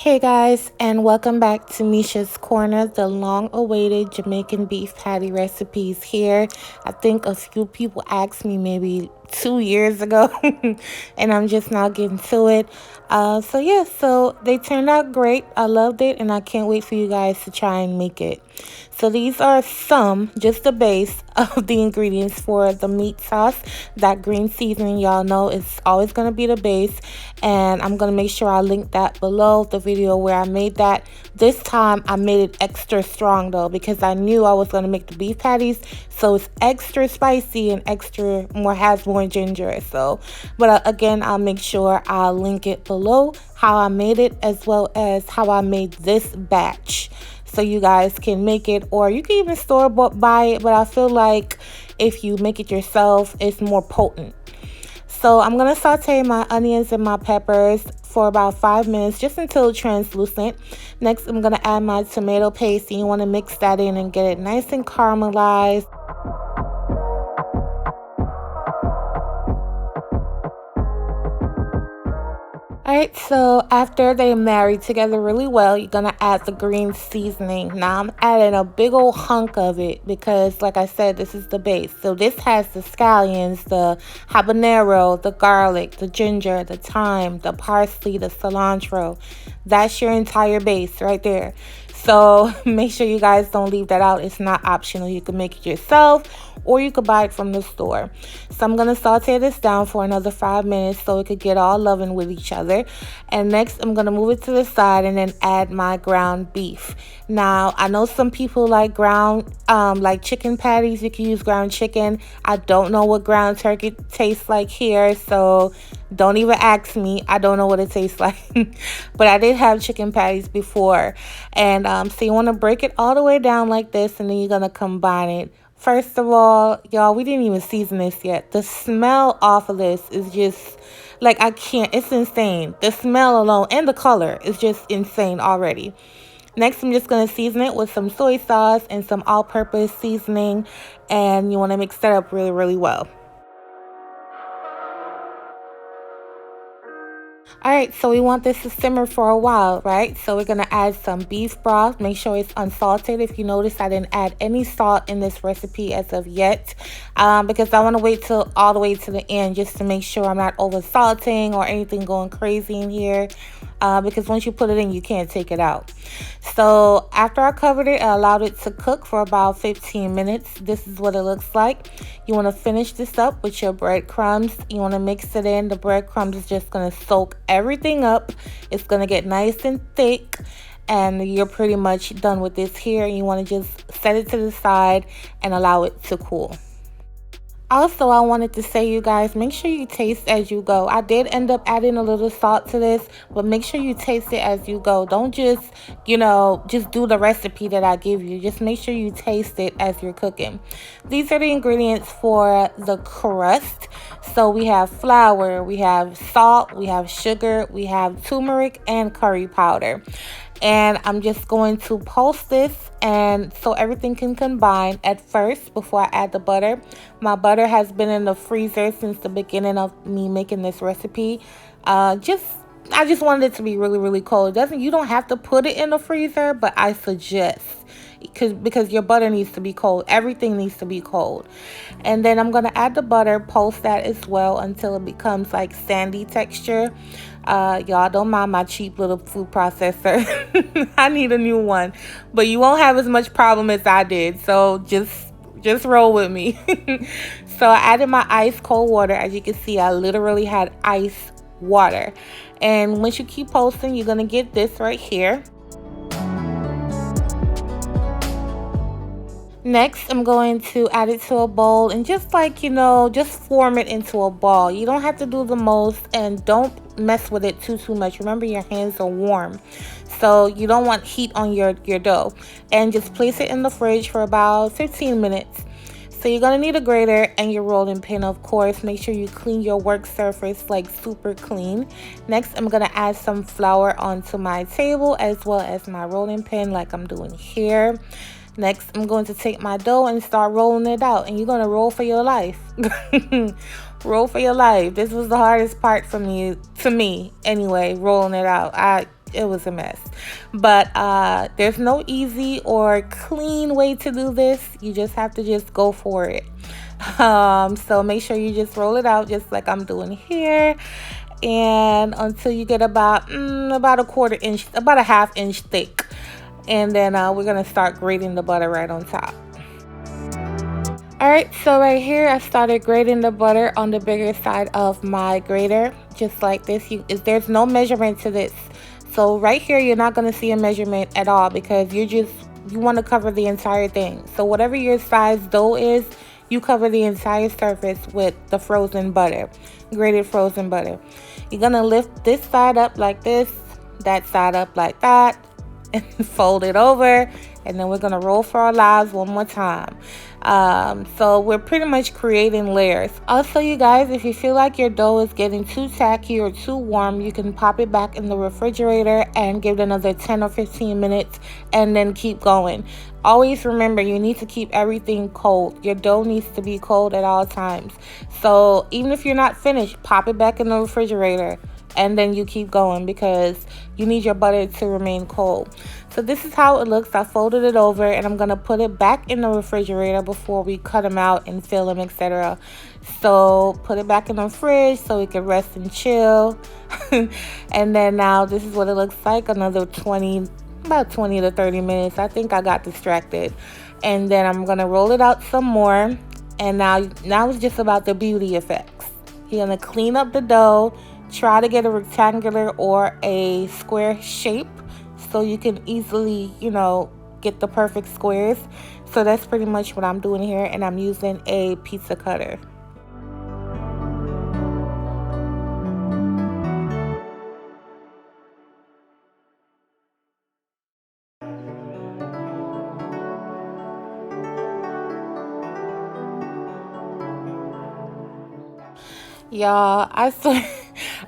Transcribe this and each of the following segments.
Hey guys, and welcome back to Misha's Corner, the long-awaited Jamaican beef patty recipes here. I think a few people asked me maybe 2 years ago, and I'm just now getting to it. So they turned out great. I loved it, and I can't wait for you guys to try and make it. So these are just the base of the ingredients for the meat sauce. That green seasoning, y'all know, is always going to be the base. And I'm going to make sure I link that below the video where I made that. This time I made it extra strong though, because I knew I was going to make the beef patties. So it's extra spicy and has more ginger. But again, I'll make sure I'll link it below how I made it, as well as how I made this batch, so you guys can make it, or you can even buy it, but I feel like if you make it yourself, it's more potent. So I'm going to saute my onions and my peppers for about 5 minutes, just until translucent. Next, I'm going to add my tomato paste, and you want to mix that in and get it nice and caramelized. Alright, so after they marry together really well, you're going to add the green seasoning. Now, I'm adding a big old hunk of it because, like I said, this is the base. So this has the scallions, the habanero, the garlic, the ginger, the thyme, the parsley, the cilantro. That's your entire base right there. So make sure you guys don't leave that out. It's not optional. You can make it yourself, or you could buy it from the store. So I'm going to saute this down for another 5 minutes so it could get all loving with each other. And next, I'm going to move it to the side and then add my ground beef. Now, I know some people like like chicken patties. You can use ground chicken. I don't know what ground turkey tastes like here, so don't even ask me. I don't know what it tastes like. But I did have chicken patties before. And so you want to break it all the way down like this, and then you're going to combine it. First of all, y'all, we didn't even season this yet. The smell off of this is just, like, I can't. It's insane. The smell alone and the color is just insane already. Next, I'm just going to season it with some soy sauce and some all-purpose seasoning. And you want to mix that up really, really well. Alright, so we want this to simmer for a while, right? So we're going to add some beef broth. Make sure it's unsalted. If you notice, I didn't add any salt in this recipe as of yet, because I want to wait till all the way to the end just to make sure I'm not over salting or anything going crazy in here, because once you put it in, you can't take it out. So after I covered it, I allowed it to cook for about 15 minutes. This is what it looks like. You want to finish this up with your breadcrumbs. You want to mix it in. The breadcrumbs is just going to soak everything up. It's going to get nice and thick, and you're pretty much done with this here. You want to just set it to the side and allow it to cool. Also, I wanted to say, you guys, make sure you taste as you go. I did end up adding a little salt to this, but make sure you taste it as you go. Don't just, just do the recipe that I give you. Just make sure you taste it as you're cooking. These are the ingredients for the crust. So we have flour, we have salt, we have sugar, we have turmeric and curry powder. And I'm just going to pulse this, and so everything can combine at first before I add the butter. My butter has been in the freezer since the beginning of me making this recipe. I just wanted it to be really, really cold. You don't have to put it in the freezer, but I suggest, because your butter needs to be cold. Everything needs to be cold. And then I'm going to add the butter, pulse that as well until it becomes like sandy texture. Y'all, don't mind my cheap little food processor. I need a new one, but you won't have as much problem as I did, so just roll with me. So I added my ice cold water. As you can see, I literally had ice water. And once you keep pulsing, you're gonna get this right here. Next, I'm going to add it to a bowl and just form it into a ball. You don't have to do the most, and don't mess with it too much. Remember, your hands are warm, so you don't want heat on your dough. And just place it in the fridge for about 15 minutes. So you're going to need a grater and your rolling pin, of course. Make sure you clean your work surface, like super clean. Next, I'm going to add some flour onto my table as well as my rolling pin, like I'm doing here. Next, I'm going to take my dough and start rolling it out. And you're going to roll for your life. Roll for your life. This was the hardest part to me anyway, rolling it out. it was a mess. But there's no easy or clean way to do this. You just have to just go for it. So make sure you just roll it out just like I'm doing here, and until you get about a quarter inch, about a half inch thick. And then we're gonna start grating the butter right on top. All right, so right here I started grating the butter on the bigger side of my grater, just like this. There's no measurement to this. So right here you're not going to see a measurement at all, because you want to cover the entire thing. So whatever your size dough is, you cover the entire surface with the frozen butter, grated frozen butter. You're going to lift this side up like this, that side up like that, and fold it over, and then we're going to roll for our lives one more time. So we're pretty much creating layers. Also, you guys, if you feel like your dough is getting too tacky or too warm, you can pop it back in the refrigerator and give it another 10 or 15 minutes and then keep going. Always remember, you need to keep everything cold. Your dough needs to be cold at all times. So even if you're not finished, pop it back in the refrigerator and then you keep going, because you need your butter to remain cold. So this is how it looks. I folded it over and I'm going to put it back in the refrigerator before we cut them out and fill them, etc. So put it back in the fridge so it can rest and chill. And then now this is what it looks like. Another about 20 to 30 minutes. I think I got distracted. And then I'm going to roll it out some more. And now it's just about the beauty effects. You're going to clean up the dough. Try to get a rectangular or a square shape so you can easily, get the perfect squares. So that's pretty much what I'm doing here, and I'm using a pizza cutter. Y'all, I swear,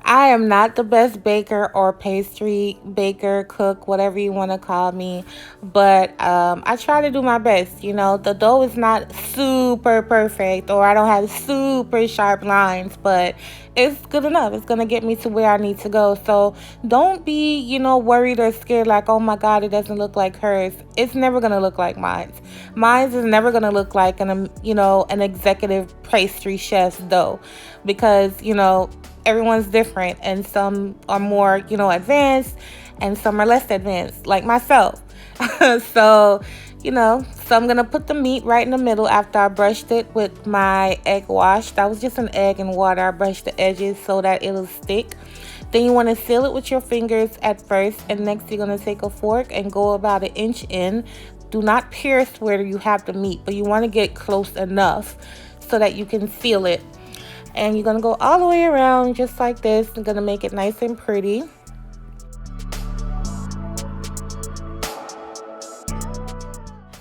I am not the best baker or pastry baker, cook, whatever you want to call me, but I try to do my best. The dough is not super perfect, or I don't have super sharp lines, but it's good enough. It's going to get me to where I need to go. So don't be, worried or scared like, oh my God, it doesn't look like hers. It's never going to look like mine. Mine is never going to look like an executive pastry chef's dough, because, everyone's different, and some are more, advanced, and some are less advanced, like myself. So, so I'm going to put the meat right in the middle after I brushed it with my egg wash. That was just an egg and water. I brushed the edges so that it'll stick. Then you want to seal it with your fingers at first, and next you're going to take a fork and go about an inch in. Do not pierce where you have the meat, but you want to get close enough so that you can seal it. And you're going to go all the way around just like this. I'm going to make it nice and pretty.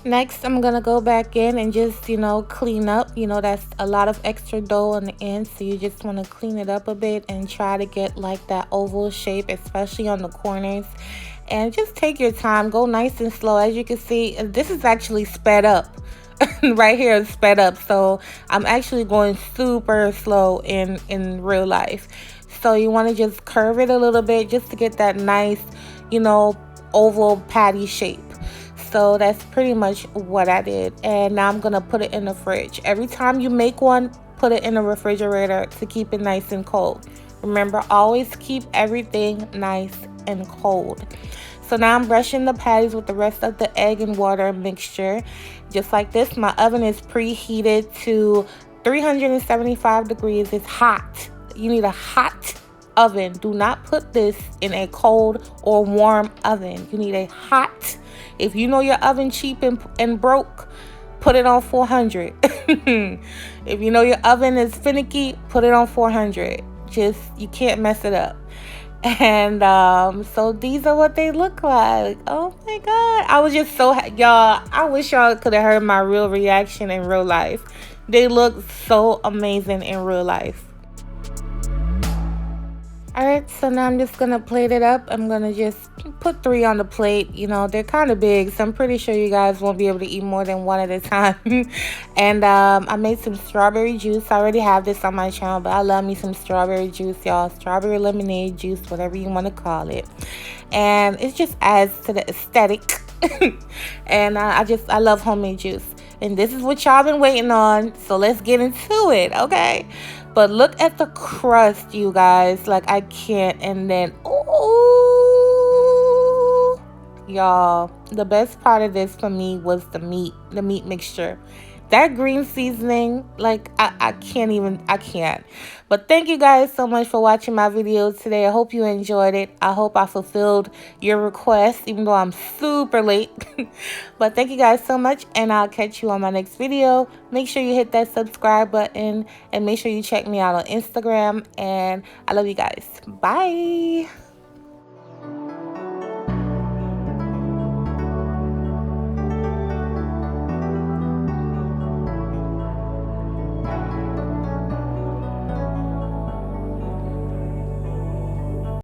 Next, I'm going to go back in and just, clean up. That's a lot of extra dough on the end, so you just want to clean it up a bit and try to get like that oval shape, especially on the corners. And just take your time. Go nice and slow. As you can see, this is actually sped up. Right here is sped up, so I'm actually going super slow in real life. So you want to just curve it a little bit just to get that nice, oval patty shape. So that's pretty much what I did, and now I'm gonna put it in the fridge. Every time you make one, put it in the refrigerator to keep it nice and cold. Remember, always keep everything nice and cold. So now I'm brushing the patties with the rest of the egg and water mixture. Just like this, my oven is preheated to 375 degrees. It's hot. You need a hot oven. Do not put this in a cold or warm oven. You need a hot. If you know your oven cheap and broke, put it on 400. If you know your oven is finicky, put it on 400. You can't mess it up. And so these are what they look like. Oh my God, I was just so y'all, I wish y'all could have heard my real reaction in real life. They look so amazing in real life. Alright, so now I'm just gonna plate it up. I'm gonna just put 3 on the plate. You know, they're kind of big, so I'm pretty sure you guys won't be able to eat more than one at a time. And I made some strawberry juice. I already have this on my channel, but I love me some strawberry juice, y'all. Strawberry lemonade juice, whatever you want to call it. And it just adds to the aesthetic. And I love homemade juice. And this is what y'all been waiting on, so let's get into it, okay? But look at the crust, you guys. Like, I can't. And then, ooh, y'all, the best part of this for me was the meat mixture. That green seasoning, like, I can't even, I can't. But thank you guys so much for watching my video today. I hope you enjoyed it. I hope I fulfilled your request, even though I'm super late. But thank you guys so much, and I'll catch you on my next video. Make sure you hit that subscribe button, and make sure you check me out on Instagram. And I love you guys. Bye.